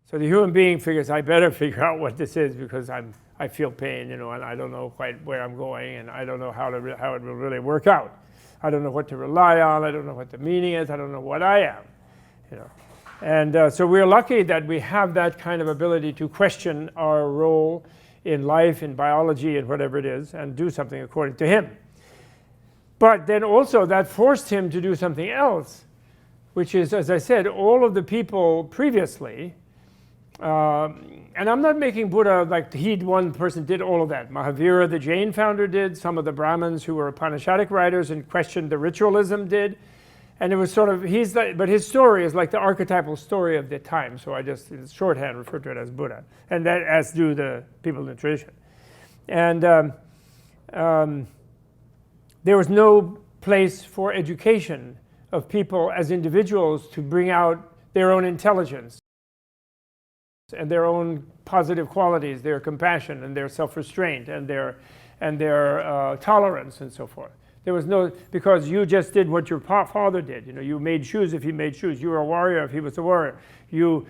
So the human being figures, I better figure out what this is because I feel pain, and I don't know quite where I'm going, and I don't know how it will really work out. I don't know what to rely on. I don't know what the meaning is. I don't know what I am, And so we're lucky that we have that kind of ability to question our role in life, in biology, and whatever it is, and do something according to him. But then also that forced him to do something else, which is, as I said, all of the people previously, and I'm not making Buddha like one person did all of that. Mahavira, the Jain founder, did. Some of the Brahmins who were Upanishadic writers and questioned the ritualism did. And it was sort of, but his story is like the archetypal story of the time. So I just, in shorthand, refer to it as Buddha. And that, as do the people in the tradition. And there was no place for education of people as individuals to bring out their own intelligence and their own positive qualities, their compassion and their self-restraint and their tolerance and so forth. There was no, because you just did what your father did. You made shoes if he made shoes. You were a warrior if he was a warrior. You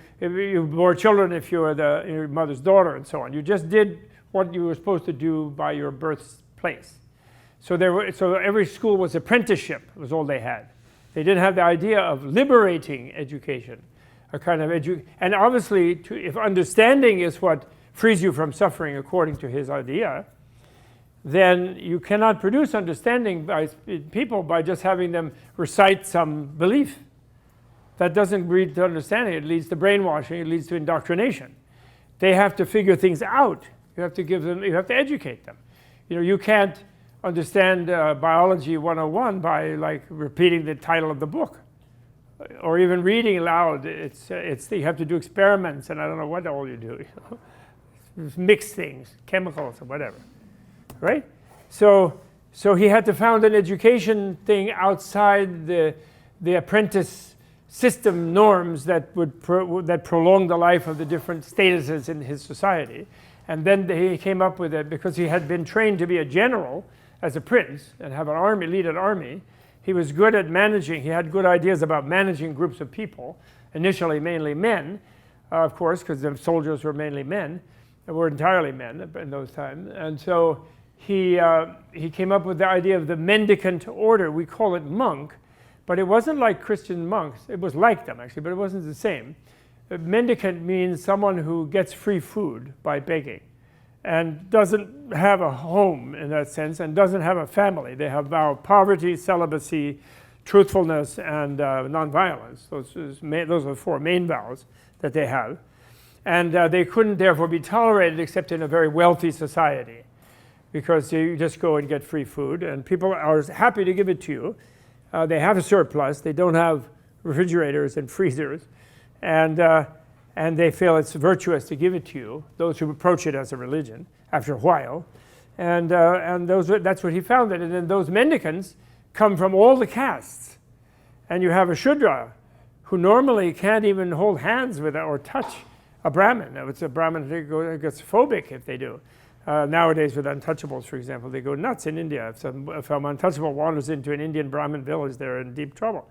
bore children if you were your mother's daughter, and so on. You just did what you were supposed to do by your birthplace. So every school was apprenticeship, was all they had. They didn't have the idea of liberating education, a kind of and obviously, if understanding is what frees you from suffering according to his idea, then you cannot produce understanding by people by just having them recite some belief. That doesn't lead to understanding. It leads to brainwashing. It leads to indoctrination. They have to figure things out. You have to educate them. You can't understand biology 101 by like repeating the title of the book or even reading aloud. You have to do experiments, and I don't know what all you do. Mix things, chemicals or whatever. Right? So he had to found an education thing outside the apprentice system norms that prolong the life of the different statuses in his society. And then he came up with it because he had been trained to be a general as a prince and have an army, lead an army. He was good at managing. He had good ideas about managing groups of people, initially mainly men, of course, because the soldiers were mainly men. They were entirely men in those times. And so he came up with the idea of the Mendicant order. We call it monk, but it wasn't like Christian monks. It was like them, actually, but it wasn't the same. Mendicant means someone who gets free food by begging and doesn't have a home in that sense and doesn't have a family. They have vow poverty, celibacy, truthfulness, and nonviolence. Those are the four main vows that they have. And they couldn't therefore be tolerated except in a very wealthy society, because you just go and get free food and people are happy to give it to you. They have a surplus. They don't have refrigerators and freezers. And they feel it's virtuous to give it to you, those who approach it as a religion after a while. And that's what he founded. And then those mendicants come from all the castes. And you have a Shudra who normally can't even hold hands with or touch a Brahmin. If it's a Brahmin, it gets phobic if they do. Nowadays with untouchables, for example, they go nuts in India. If an untouchable wanders into an Indian Brahmin village, they're in deep trouble.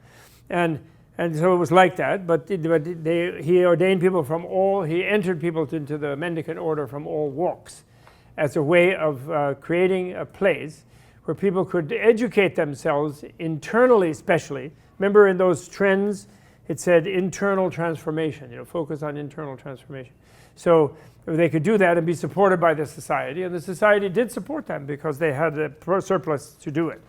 And so it was like that, but he ordained people from he entered people into the Mendicant order from all walks as a way of creating a place where people could educate themselves internally especially. Remember in those trends, it said internal transformation, focus on internal transformation. So they could do that and be supported by the society, and the society did support them because they had a surplus to do it.